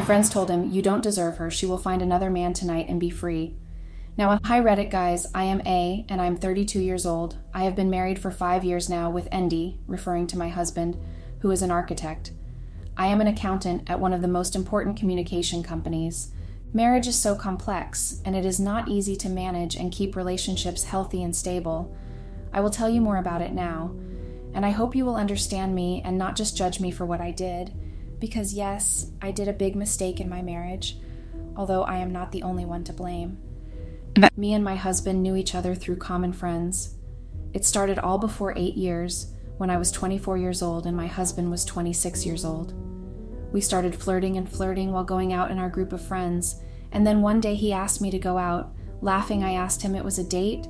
friends told him, "You don't deserve her. She will find another man tonight and be free." Now, hi Reddit guys, I am A, and I'm 32 years old. I have been married for 5 years now with Andy, referring to my husband, who is an architect. I am an accountant at one of the most important communication companies. Marriage is so complex, and it is not easy to manage and keep relationships healthy and stable. I will tell you more about it now, and I hope you will understand me and not just judge me for what I did, because yes, I did a big mistake in my marriage, although I am not the only one to blame. Me and my husband knew each other through common friends. It started all before 8 years, when I was 24 years old and my husband was 26 years old. We started flirting while going out in our group of friends, and then one day he asked me to go out. Laughing, I asked him it was a date.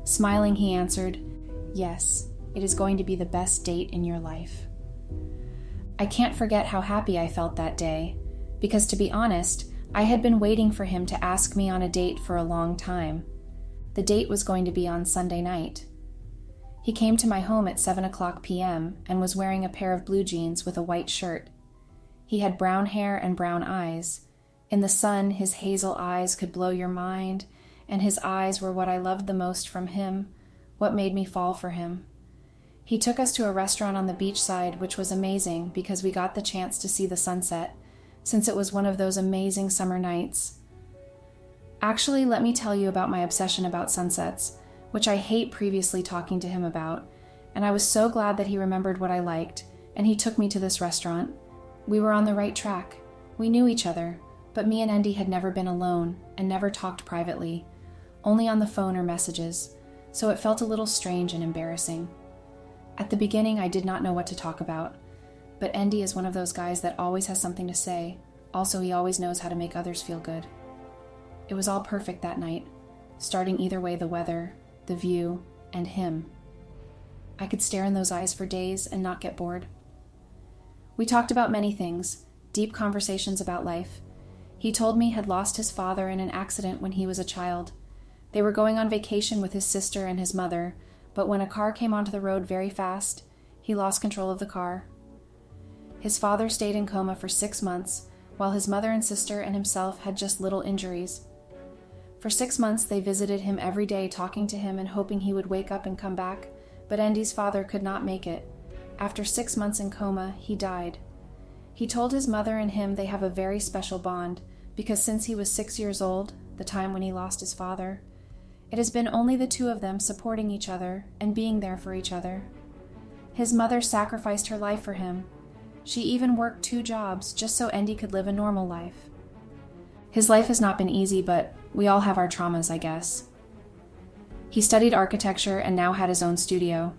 Smiling, he answered, "Yes, it is going to be the best date in your life." I can't forget how happy I felt that day, because to be honest, I had been waiting for him to ask me on a date for a long time. The date was going to be on Sunday night. He came to my home at 7:00 p.m. and was wearing a pair of blue jeans with a white shirt. He had brown hair and brown eyes. In the sun, his hazel eyes could blow your mind, and his eyes were what I loved the most from him, what made me fall for him. He took us to a restaurant on the beachside, which was amazing because we got the chance to see the sunset, since it was one of those amazing summer nights. Actually, let me tell you about my obsession about sunsets, which I hate previously talking to him about, and I was so glad that he remembered what I liked, and he took me to this restaurant. We were on the right track. We knew each other, but me and Andy had never been alone and never talked privately, only on the phone or messages, so it felt a little strange and embarrassing. At the beginning, I did not know what to talk about, but Andy is one of those guys that always has something to say. Also, he always knows how to make others feel good. It was all perfect that night, starting either way: the weather, the view, and him. I could stare in those eyes for days and not get bored. We talked about many things, deep conversations about life. He told me he had lost his father in an accident when he was a child. They were going on vacation with his sister and his mother, but when a car came onto the road very fast, he lost control of the car. His father stayed in coma for 6 months, while his mother and sister and himself had just little injuries. For 6 months, they visited him every day, talking to him and hoping he would wake up and come back, but Andy's father could not make it. After 6 months in coma, he died. He told his mother and him they have a very special bond, because since he was 6 years old, the time when he lost his father, it has been only the two of them supporting each other and being there for each other. His mother sacrificed her life for him. She even worked 2 jobs just so Andy could live a normal life. His life has not been easy, but we all have our traumas, I guess. He studied architecture and now had his own studio.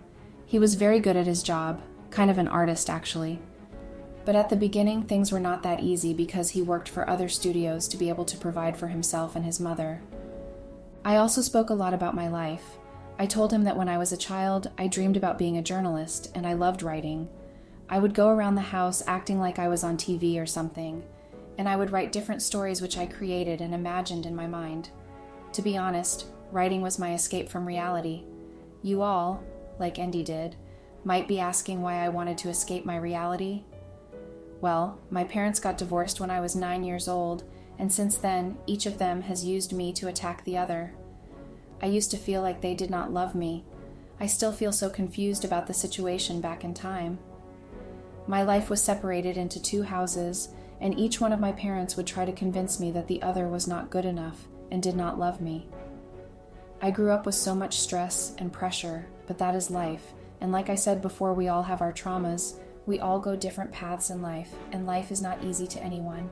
He was very good at his job, kind of an artist actually. But at the beginning, things were not that easy because he worked for other studios to be able to provide for himself and his mother. I also spoke a lot about my life. I told him that when I was a child, I dreamed about being a journalist and I loved writing. I would go around the house acting like I was on TV or something, and I would write different stories which I created and imagined in my mind. To be honest, writing was my escape from reality. You all, like Andy did, might be asking why I wanted to escape my reality. Well, my parents got divorced when I was 9 years old, and since then, each of them has used me to attack the other. I used to feel like they did not love me. I still feel so confused about the situation back in time. My life was separated into 2 houses, and each one of my parents would try to convince me that the other was not good enough and did not love me. I grew up with so much stress and pressure, but that is life, and like I said before, we all have our traumas. We all go different paths in life, and life is not easy to anyone.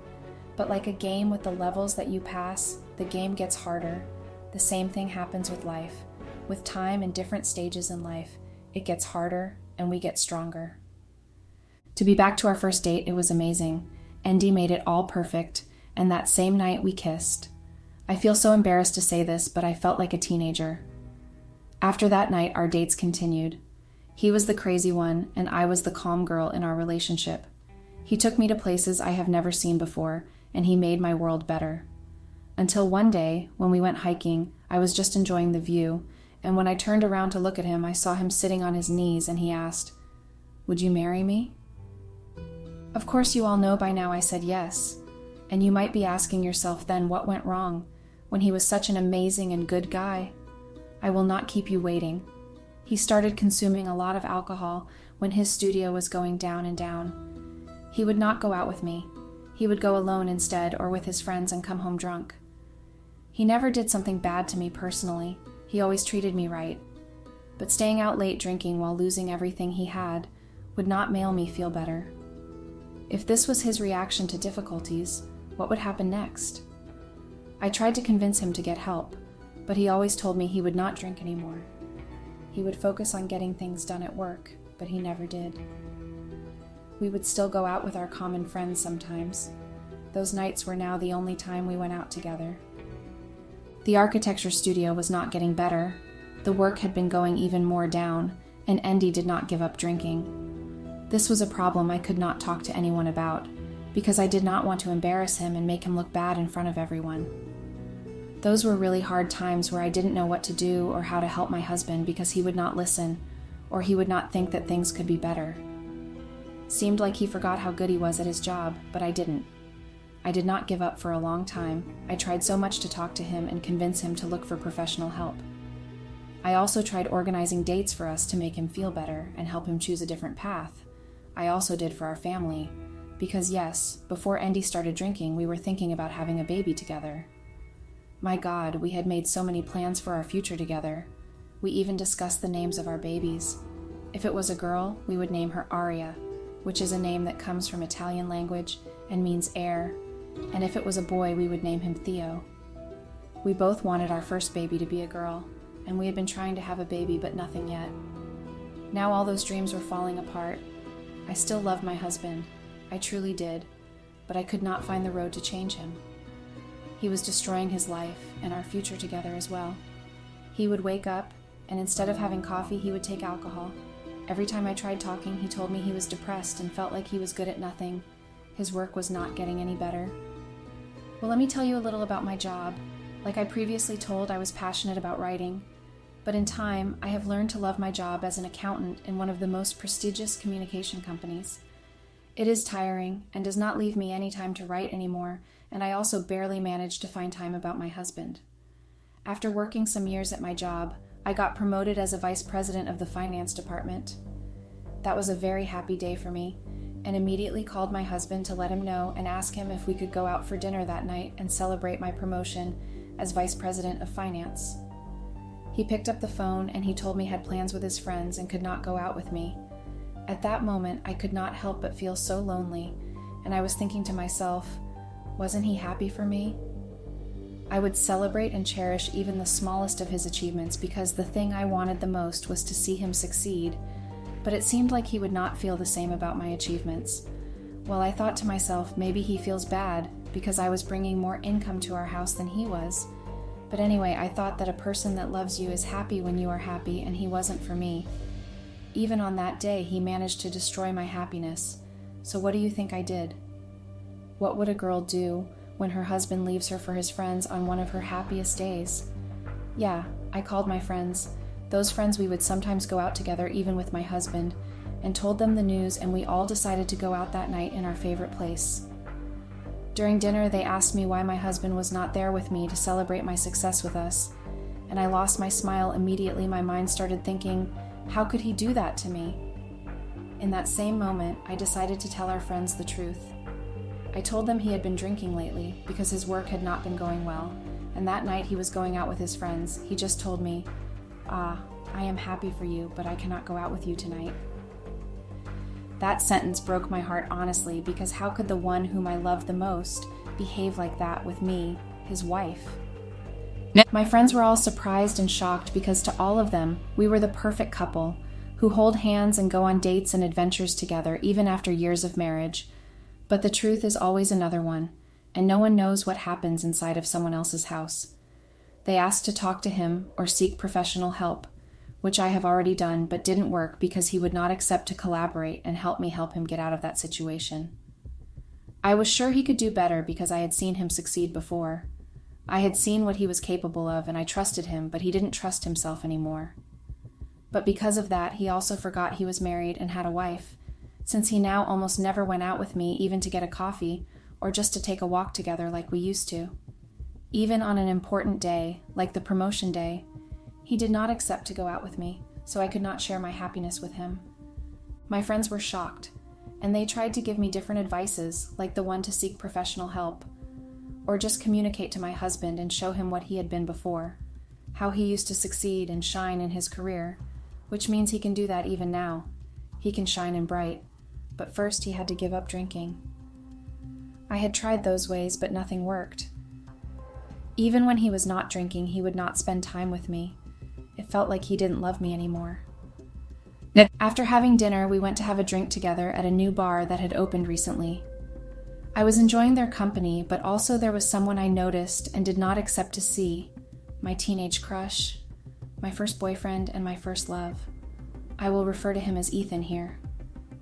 But like a game with the levels that you pass, the game gets harder. The same thing happens with life. With time and different stages in life, it gets harder and we get stronger. To be back to our first date, it was amazing. Andy made it all perfect, and that same night we kissed. I feel so embarrassed to say this, but I felt like a teenager. After that night, our dates continued. He was the crazy one, and I was the calm girl in our relationship. He took me to places I have never seen before, and he made my world better. Until one day, when we went hiking, I was just enjoying the view, and when I turned around to look at him, I saw him sitting on his knees, and he asked, "Would you marry me?" Of course you all know by now I said yes. And you might be asking yourself then, what went wrong when he was such an amazing and good guy? I will not keep you waiting. He started consuming a lot of alcohol when his studio was going down and down. He would not go out with me. He would go alone instead, or with his friends, and come home drunk. He never did something bad to me personally. He always treated me right. But staying out late drinking while losing everything he had would not make me feel better. If this was his reaction to difficulties, what would happen next? I tried to convince him to get help, but he always told me he would not drink anymore. He would focus on getting things done at work, but he never did. We would still go out with our common friends sometimes. Those nights were now the only time we went out together. The architecture studio was not getting better. The work had been going even more down, and Andy did not give up drinking. This was a problem I could not talk to anyone about, because I did not want to embarrass him and make him look bad in front of everyone. Those were really hard times where I didn't know what to do or how to help my husband because he would not listen, or he would not think that things could be better. Seemed like he forgot how good he was at his job, but I didn't. I did not give up for a long time. I tried so much to talk to him and convince him to look for professional help. I also tried organizing dates for us to make him feel better and help him choose a different path. I also did for our family, because yes, before Andy started drinking, we were thinking about having a baby together. My God, we had made so many plans for our future together. We even discussed the names of our babies. If it was a girl, we would name her Aria, which is a name that comes from Italian language and means air, and if it was a boy, we would name him Theo. We both wanted our first baby to be a girl, and we had been trying to have a baby, but nothing yet. Now all those dreams were falling apart. I still loved my husband. I truly did, but I could not find the road to change him. He was destroying his life and our future together as well. He would wake up, and instead of having coffee, he would take alcohol. Every time I tried talking, he told me he was depressed and felt like he was good at nothing. His work was not getting any better. Well, let me tell you a little about my job. Like I previously told, I was passionate about writing. But in time, I have learned to love my job as an accountant in one of the most prestigious communication companies. It is tiring and does not leave me any time to write anymore, and I also barely manage to find time about my husband. After working some years at my job, I got promoted as a vice president of the finance department. That was a very happy day for me, and immediately called my husband to let him know and ask him if we could go out for dinner that night and celebrate my promotion as vice president of finance. He picked up the phone and he told me he had plans with his friends and could not go out with me. At that moment, I could not help but feel so lonely, and I was thinking to myself, wasn't he happy for me? I would celebrate and cherish even the smallest of his achievements because the thing I wanted the most was to see him succeed, but it seemed like he would not feel the same about my achievements. Well, I thought to myself, maybe he feels bad because I was bringing more income to our house than he was. But anyway, I thought that a person that loves you is happy when you are happy, and he wasn't for me. Even on that day, he managed to destroy my happiness. So what do you think I did? What would a girl do when her husband leaves her for his friends on one of her happiest days? Yeah, I called my friends, those friends we would sometimes go out together even with my husband, and told them the news, and we all decided to go out that night in our favorite place. During dinner, they asked me why my husband was not there with me to celebrate my success with us, and I lost my smile immediately. My mind started thinking, how could he do that to me? In that same moment, I decided to tell our friends the truth. I told them he had been drinking lately because his work had not been going well, and that night he was going out with his friends. He just told me, I am happy for you, but I cannot go out with you tonight. That sentence broke my heart honestly, because how could the one whom I loved the most behave like that with me, his wife? My friends were all surprised and shocked because to all of them, we were the perfect couple who hold hands and go on dates and adventures together even after years of marriage. But the truth is always another one, and no one knows what happens inside of someone else's house. They asked to talk to him or seek professional help, which I have already done, but didn't work because he would not accept to collaborate and help me help him get out of that situation. I was sure he could do better because I had seen him succeed before. I had seen what he was capable of, and I trusted him, but he didn't trust himself anymore. But because of that, he also forgot he was married and had a wife, since he now almost never went out with me even to get a coffee, or just to take a walk together like we used to. Even on an important day, like the promotion day, he did not accept to go out with me, so I could not share my happiness with him. My friends were shocked, and they tried to give me different advices, like the one to seek professional help, or just communicate to my husband and show him what he had been before, how he used to succeed and shine in his career, which means he can do that even now. He can shine and bright, but first he had to give up drinking. I had tried those ways, but nothing worked. Even when he was not drinking, he would not spend time with me. It felt like he didn't love me anymore. After having dinner, we went to have a drink together at a new bar that had opened recently. I was enjoying their company, but also there was someone I noticed and did not accept to see. My teenage crush, my first boyfriend, and my first love. I will refer to him as Ethan here.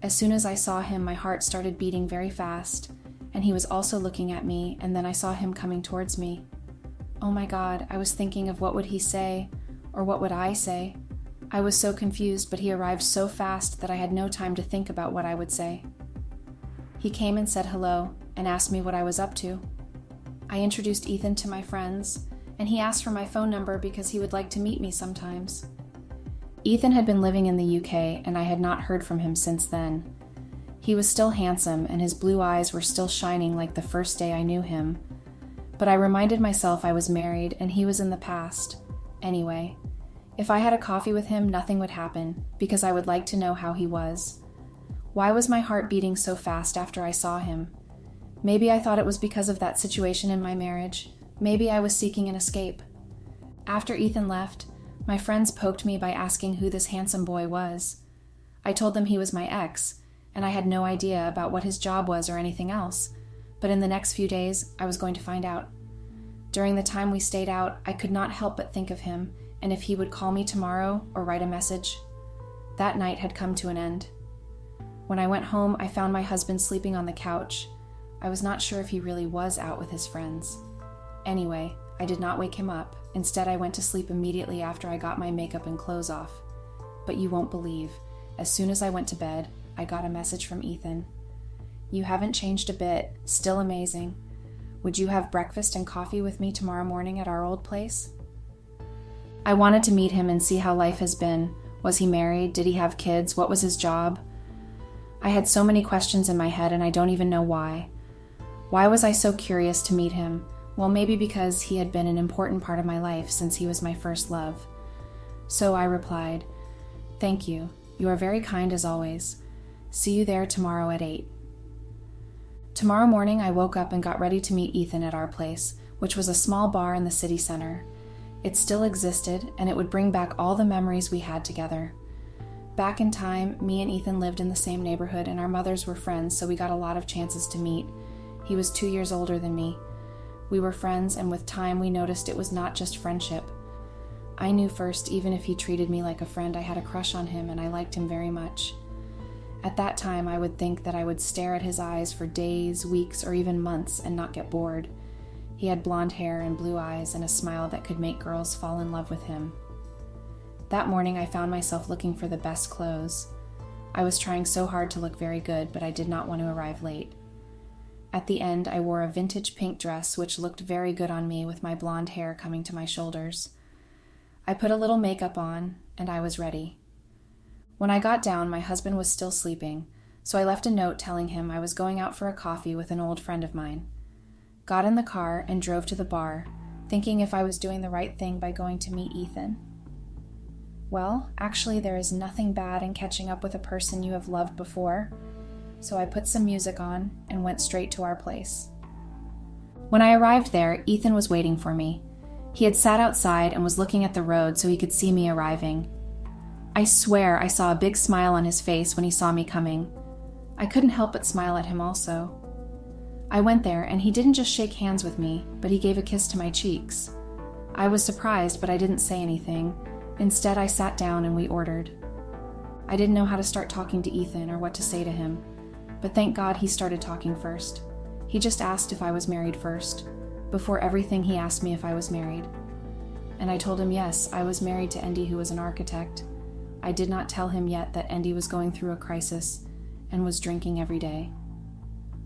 As soon as I saw him, my heart started beating very fast, and he was also looking at me, and then I saw him coming towards me. Oh my God, I was thinking of what would he say, or what would I say? I was so confused, but he arrived so fast that I had no time to think about what I would say. He came and said hello, and asked me what I was up to. I introduced Ethan to my friends, and he asked for my phone number because he would like to meet me sometimes. Ethan had been living in the UK, and I had not heard from him since then. He was still handsome, and his blue eyes were still shining like the first day I knew him. But I reminded myself I was married, and he was in the past. Anyway, if I had a coffee with him, nothing would happen, because I would like to know how he was. Why was my heart beating so fast after I saw him? Maybe I thought it was because of that situation in my marriage. Maybe I was seeking an escape. After Ethan left, my friends poked me by asking who this handsome boy was. I told them he was my ex, and I had no idea about what his job was or anything else, but in the next few days, I was going to find out. During the time we stayed out, I could not help but think of him, and if he would call me tomorrow or write a message. That night had come to an end. When I went home, I found my husband sleeping on the couch. I was not sure if he really was out with his friends. Anyway, I did not wake him up. Instead, I went to sleep immediately after I got my makeup and clothes off. But you won't believe, as soon as I went to bed, I got a message from Ethan. "You haven't changed a bit, still amazing. Would you have breakfast and coffee with me tomorrow morning at our old place?" I wanted to meet him and see how life has been. Was he married? Did he have kids? What was his job? I had so many questions in my head, and I don't even know why. Why was I so curious to meet him? Well, maybe because he had been an important part of my life since he was my first love. So I replied, "Thank you. You are very kind as always. See you there tomorrow at 8. Tomorrow morning, I woke up and got ready to meet Ethan at our place, which was a small bar in the city center. It still existed, and it would bring back all the memories we had together. Back in time, me and Ethan lived in the same neighborhood, and our mothers were friends, so we got a lot of chances to meet. He was 2 years older than me. We were friends, and with time, we noticed it was not just friendship. I knew first, even if he treated me like a friend, I had a crush on him, and I liked him very much. At that time, I would think that I would stare at his eyes for days, weeks, or even months and not get bored. He had blonde hair and blue eyes and a smile that could make girls fall in love with him. That morning, I found myself looking for the best clothes. I was trying so hard to look very good, but I did not want to arrive late. At the end, I wore a vintage pink dress, which looked very good on me with my blonde hair coming to my shoulders. I put a little makeup on, and I was ready. When I got down, my husband was still sleeping, so I left a note telling him I was going out for a coffee with an old friend of mine. Got in the car and drove to the bar, thinking if I was doing the right thing by going to meet Ethan. Well, actually, there is nothing bad in catching up with a person you have loved before, so I put some music on and went straight to our place. When I arrived there, Ethan was waiting for me. He had sat outside and was looking at the road so he could see me arriving. I swear I saw a big smile on his face when he saw me coming. I couldn't help but smile at him also. I went there, and he didn't just shake hands with me, but he gave a kiss to my cheeks. I was surprised, but I didn't say anything. Instead, I sat down and we ordered. I didn't know how to start talking to Ethan or what to say to him, but thank God he started talking first. He just asked if I was married first. Before everything, he asked me if I was married. And I told him yes, I was married to Andy, who was an architect. I did not tell him yet that Andy was going through a crisis and was drinking every day.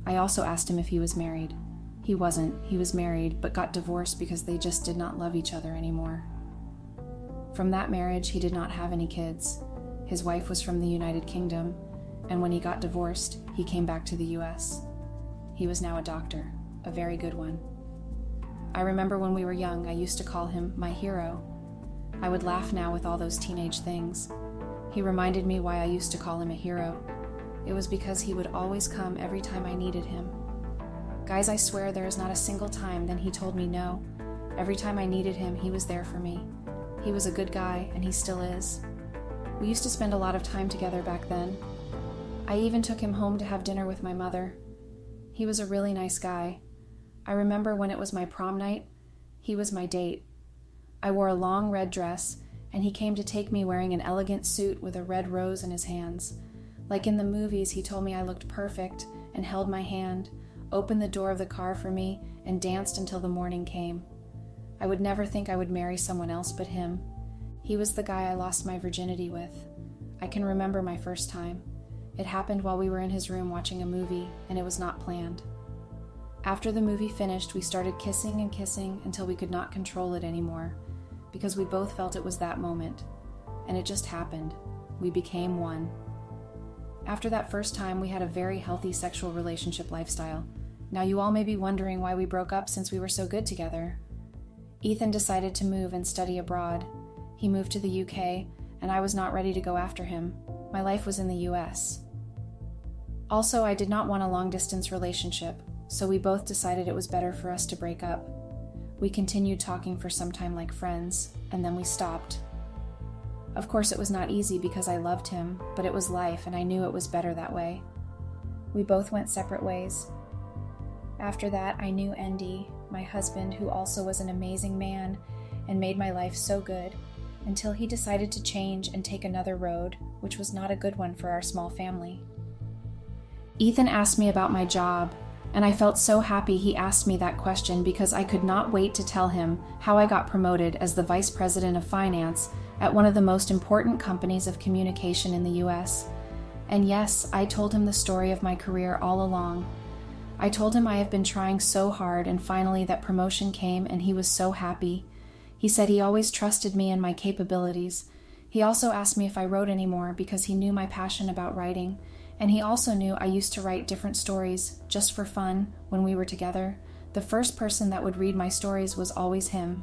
I also asked him if he was married. He wasn't. He was married, but got divorced because they just did not love each other anymore. From that marriage, he did not have any kids. His wife was from the United Kingdom, and when he got divorced, he came back to the US. He was now a doctor, a very good one. I remember when we were young, I used to call him my hero. I would laugh now with all those teenage things. He reminded me why I used to call him a hero. It was because he would always come every time I needed him. Guys, I swear there is not a single time that he told me no. Every time I needed him, he was there for me. He was a good guy, and he still is. We used to spend a lot of time together back then. I even took him home to have dinner with my mother. He was a really nice guy. I remember when it was my prom night, he was my date. I wore a long red dress, and he came to take me wearing an elegant suit with a red rose in his hands. Like in the movies, he told me I looked perfect and held my hand, opened the door of the car for me, and danced until the morning came. I would never think I would marry someone else but him. He was the guy I lost my virginity with. I can remember my first time. It happened while we were in his room watching a movie, and it was not planned. After the movie finished, we started kissing and kissing until we could not control it anymore, because we both felt it was that moment. And it just happened. We became one. After that first time, we had a very healthy sexual relationship lifestyle. Now you all may be wondering why we broke up since we were so good together. Ethan decided to move and study abroad. He moved to the UK, and I was not ready to go after him. My life was in the US. Also, I did not want a long-distance relationship, so we both decided it was better for us to break up. We continued talking for some time like friends, and then we stopped. Of course, it was not easy because I loved him, but it was life, and I knew it was better that way. We both went separate ways. After that, I knew Andy, my husband, who also was an amazing man and made my life so good, until he decided to change and take another road, which was not a good one for our small family. Ethan asked me about my job, and I felt so happy he asked me that question because I could not wait to tell him how I got promoted as the Vice President of Finance at one of the most important companies of communication in the US. And yes, I told him the story of my career all along. I told him I have been trying so hard, and finally that promotion came, and he was so happy. He said he always trusted me and my capabilities. He also asked me if I wrote anymore because he knew my passion about writing, and he also knew I used to write different stories, just for fun, when we were together. The first person that would read my stories was always him.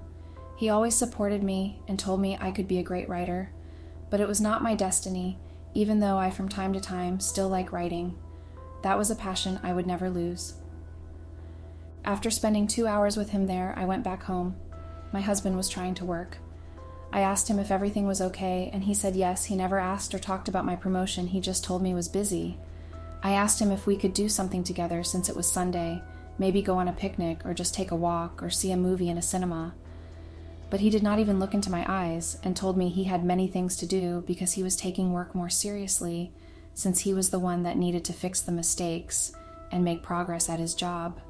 He always supported me and told me I could be a great writer. But it was not my destiny, even though I from time to time still like writing. That was a passion I would never lose. After spending 2 hours with him there, I went back home. My husband was trying to work. I asked him if everything was okay, and he said yes. He never asked or talked about my promotion. He just told me he was busy. I asked him if we could do something together since it was Sunday, maybe go on a picnic or just take a walk or see a movie in a cinema. But he did not even look into my eyes and told me he had many things to do because he was taking work more seriously since he was the one that needed to fix the mistakes and make progress at his job.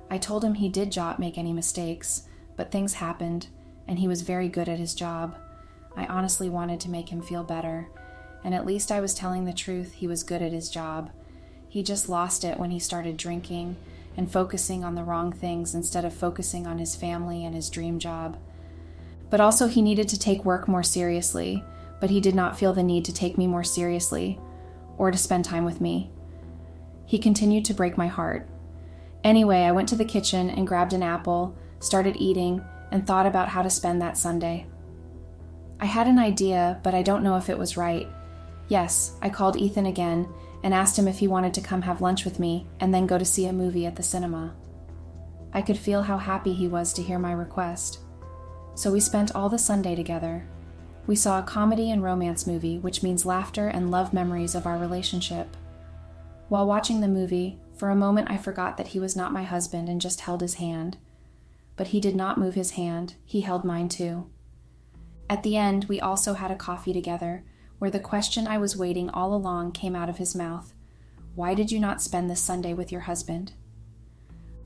I told him he did not make any mistakes, but things happened, and he was very good at his job. I honestly wanted to make him feel better, and at least I was telling the truth. He was good at his job. He just lost it when he started drinking and focusing on the wrong things instead of focusing on his family and his dream job. But also he needed to take work more seriously, but he did not feel the need to take me more seriously or to spend time with me. He continued to break my heart. Anyway, I went to the kitchen and grabbed an apple, started eating, and thought about how to spend that Sunday. I had an idea, but I don't know if it was right. Yes, I called Ethan again and asked him if he wanted to come have lunch with me and then go to see a movie at the cinema. I could feel how happy he was to hear my request. So we spent all the Sunday together. We saw a comedy and romance movie, which means laughter and love memories of our relationship. While watching the movie, for a moment I forgot that he was not my husband and just held his hand. But he did not move his hand. He held mine too. At the end, we also had a coffee together, where the question I was waiting all along came out of his mouth. Why did you not spend this Sunday with your husband?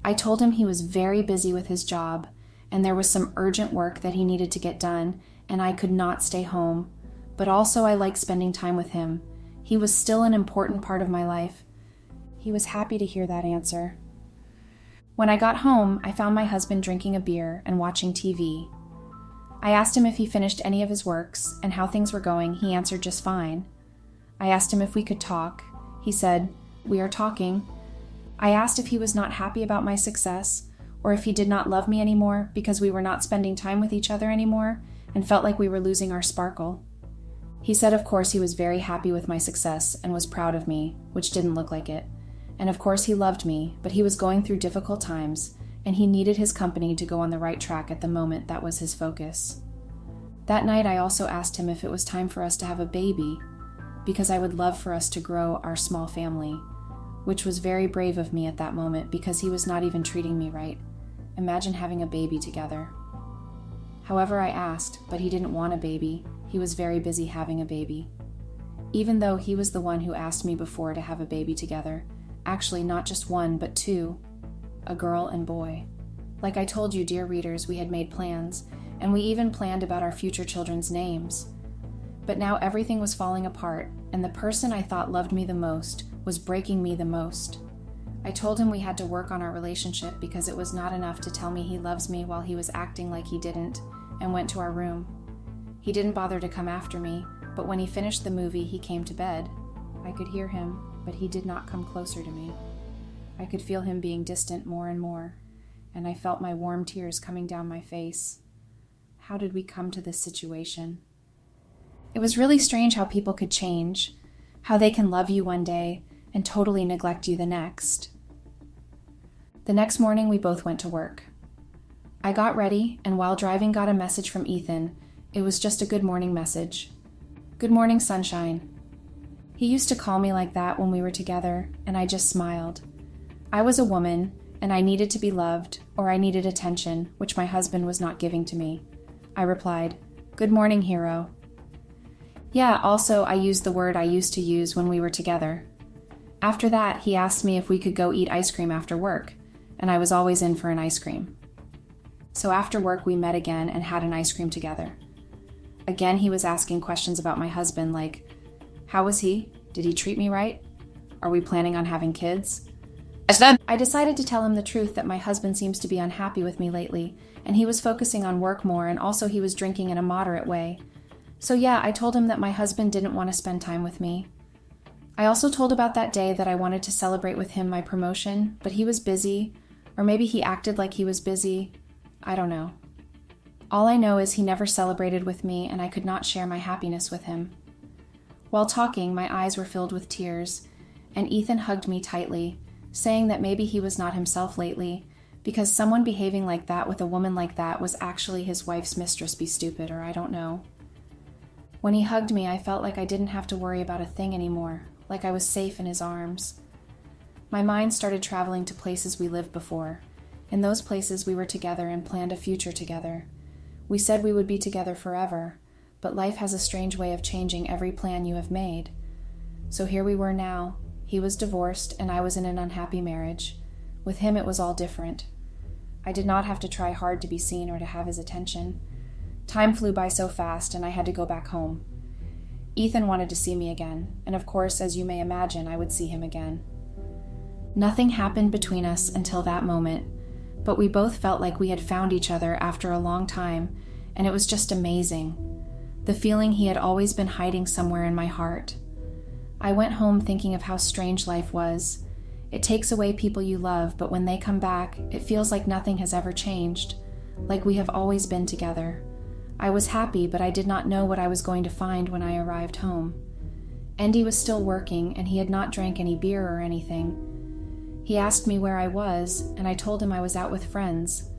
I told him he was very busy with his job, and there was some urgent work that he needed to get done, and I could not stay home. But also I liked spending time with him. He was still an important part of my life. He was happy to hear that answer. When I got home, I found my husband drinking a beer and watching TV. I asked him if he finished any of his works and how things were going. He answered just fine. I asked him if we could talk. He said, "We are talking." I asked if he was not happy about my success, or if he did not love me anymore because we were not spending time with each other anymore and felt like we were losing our sparkle. He said of course he was very happy with my success and was proud of me, which didn't look like it. And of course he loved me, but he was going through difficult times, and he needed his company to go on the right track at the moment. That was his focus. That night I also asked him if it was time for us to have a baby, because I would love for us to grow our small family, which was very brave of me at that moment because he was not even treating me right. Imagine having a baby together. However, I asked, but he didn't want a baby. He was very busy having a baby. Even though he was the one who asked me before to have a baby together, actually not just one, but two, a girl and boy. Like I told you, dear readers, we had made plans, and we even planned about our future children's names. But now everything was falling apart, and the person I thought loved me the most was breaking me the most. I told him we had to work on our relationship because it was not enough to tell me he loves me while he was acting like he didn't, and went to our room. He didn't bother to come after me, but when he finished the movie, he came to bed. I could hear him, but he did not come closer to me. I could feel him being distant more and more, and I felt my warm tears coming down my face. How did we come to this situation? It was really strange how people could change, how they can love you one day and totally neglect you the next. The next morning, we both went to work. I got ready, and while driving got a message from Ethan. It was just a good morning message. "Good morning, sunshine." He used to call me like that when we were together, and I just smiled. I was a woman, and I needed to be loved, or I needed attention, which my husband was not giving to me. I replied, "Good morning, hero." Yeah, also I used the word I used to use when we were together. After that, he asked me if we could go eat ice cream after work, and I was always in for an ice cream. So after work, we met again and had an ice cream together. Again, he was asking questions about my husband, like, how was he? Did he treat me right? Are we planning on having kids? I decided to tell him the truth that my husband seems to be unhappy with me lately, and he was focusing on work more, and also he was drinking in a moderate way. So yeah, I told him that my husband didn't want to spend time with me. I also told about that day that I wanted to celebrate with him my promotion, but he was busy, or maybe he acted like he was busy. I don't know. All I know is he never celebrated with me, and I could not share my happiness with him. While talking, my eyes were filled with tears, and Ethan hugged me tightly, saying that maybe he was not himself lately, because someone behaving like that with a woman like that was actually his wife's mistress. Be stupid, or I don't know. When he hugged me, I felt like I didn't have to worry about a thing anymore, like I was safe in his arms. My mind started traveling to places we lived before. In those places we were together and planned a future together. We said we would be together forever, but life has a strange way of changing every plan you have made. So here we were now. He was divorced, and I was in an unhappy marriage. With him, it was all different. I did not have to try hard to be seen or to have his attention. Time flew by so fast, and I had to go back home. Ethan wanted to see me again, and of course, as you may imagine, I would see him again. Nothing happened between us until that moment, but we both felt like we had found each other after a long time, and it was just amazing. The feeling he had always been hiding somewhere in my heart. I went home thinking of how strange life was. It takes away people you love, but when they come back, it feels like nothing has ever changed, like we have always been together. I was happy, but I did not know what I was going to find when I arrived home. Andy was still working, and he had not drank any beer or anything. He asked me where I was, and I told him I was out with friends.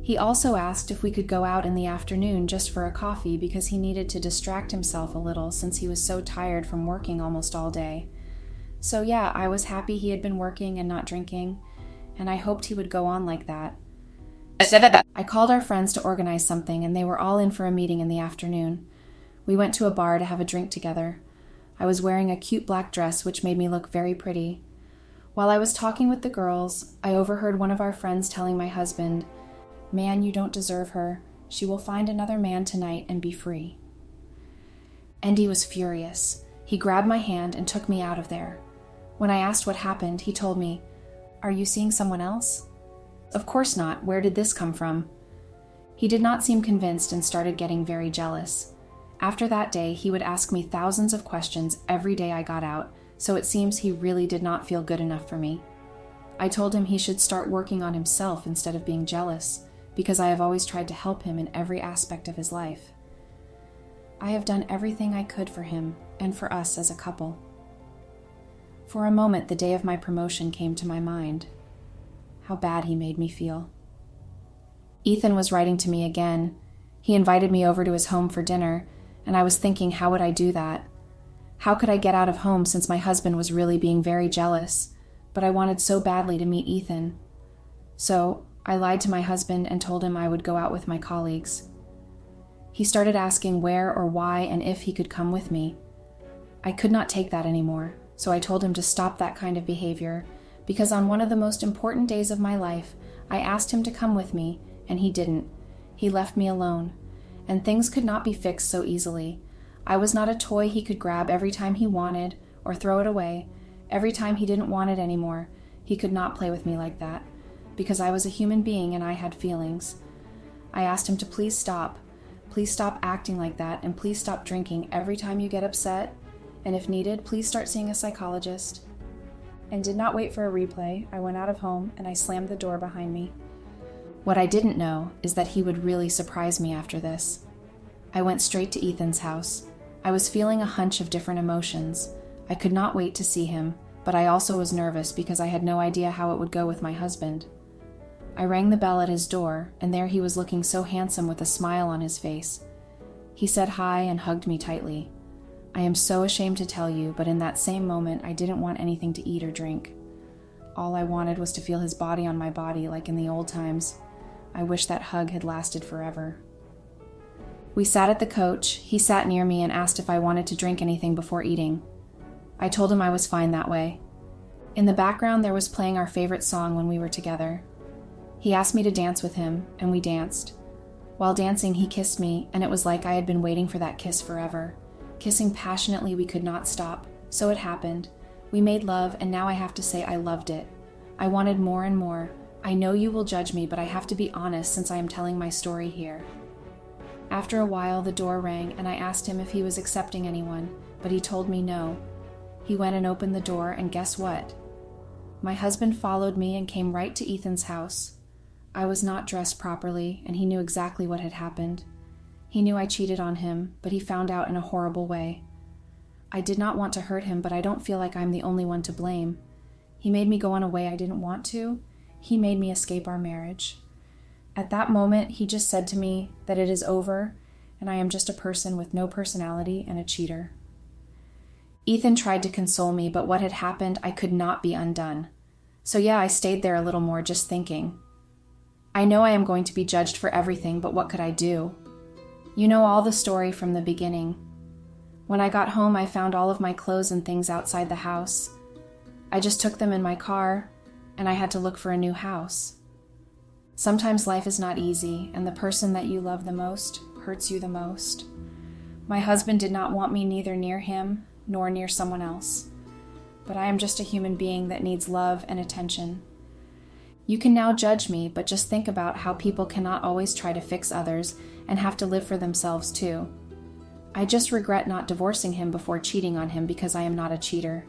He also asked if we could go out in the afternoon just for a coffee because he needed to distract himself a little since he was so tired from working almost all day. So yeah, I was happy he had been working and not drinking, and I hoped he would go on like that. I called our friends to organize something, and they were all in for a meeting in the afternoon. We went to a bar to have a drink together. I was wearing a cute black dress, which made me look very pretty. While I was talking with the girls, I overheard one of our friends telling my husband, "Man, you don't deserve her. She will find another man tonight and be free." Andy was furious. He grabbed my hand and took me out of there. When I asked what happened, he told me, "Are you seeing someone else?" "Of course not. Where did this come from?" He did not seem convinced and started getting very jealous. After that day, he would ask me thousands of questions every day I got out, so it seems he really did not feel good enough for me. I told him he should start working on himself instead of being jealous, because I have always tried to help him in every aspect of his life. I have done everything I could for him and for us as a couple. For a moment, the day of my promotion came to my mind. How bad he made me feel. Ethan was writing to me again. He invited me over to his home for dinner, and I was thinking, how would I do that? How could I get out of home since my husband was really being very jealous, but I wanted so badly to meet Ethan. So I lied to my husband and told him I would go out with my colleagues. He started asking where or why and if he could come with me. I could not take that anymore, so I told him to stop that kind of behavior, because on one of the most important days of my life, I asked him to come with me, and he didn't. He left me alone, and things could not be fixed so easily. I was not a toy he could grab every time he wanted, or throw it away. Every time he didn't want it anymore, he could not play with me like that, because I was a human being and I had feelings. I asked him to please stop acting like that, and please stop drinking every time you get upset, and if needed, please start seeing a psychologist. And did not wait for a replay. I went out of home and I slammed the door behind me. What I didn't know is that he would really surprise me after this. I went straight to Ethan's house. I was feeling a hunch of different emotions. I could not wait to see him, but I also was nervous because I had no idea how it would go with my husband. I rang the bell at his door, and there he was looking so handsome with a smile on his face. He said hi and hugged me tightly. I am so ashamed to tell you, but in that same moment, I didn't want anything to eat or drink. All I wanted was to feel his body on my body like in the old times. I wish that hug had lasted forever. We sat at the coach. He sat near me and asked if I wanted to drink anything before eating. I told him I was fine that way. In the background, there was playing our favorite song when we were together. He asked me to dance with him, and we danced. While dancing, he kissed me, and it was like I had been waiting for that kiss forever. Kissing passionately, we could not stop. So it happened. We made love, and now I have to say I loved it. I wanted more and more. I know you will judge me, but I have to be honest since I am telling my story here. After a while, the door rang, and I asked him if he was accepting anyone, but he told me no. He went and opened the door, and guess what? My husband followed me and came right to Ethan's house. I was not dressed properly, and he knew exactly what had happened. He knew I cheated on him, but he found out in a horrible way. I did not want to hurt him, but I don't feel like I'm the only one to blame. He made me go on a way I didn't want to. He made me escape our marriage. At that moment, he just said to me that it is over, and I am just a person with no personality and a cheater. Ethan tried to console me, but what had happened, I could not be undone. So yeah, I stayed there a little more just thinking. I know I am going to be judged for everything, but what could I do? You know all the story from the beginning. When I got home, I found all of my clothes and things outside the house. I just took them in my car, and I had to look for a new house. Sometimes life is not easy, and the person that you love the most hurts you the most. My husband did not want me neither near him nor near someone else. But I am just a human being that needs love and attention. You can now judge me, but just think about how people cannot always try to fix others and have to live for themselves too. I just regret not divorcing him before cheating on him because I am not a cheater.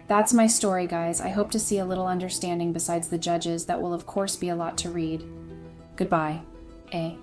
That's my story, guys. I hope to see a little understanding besides the judges that will of course be a lot to read. Goodbye. A.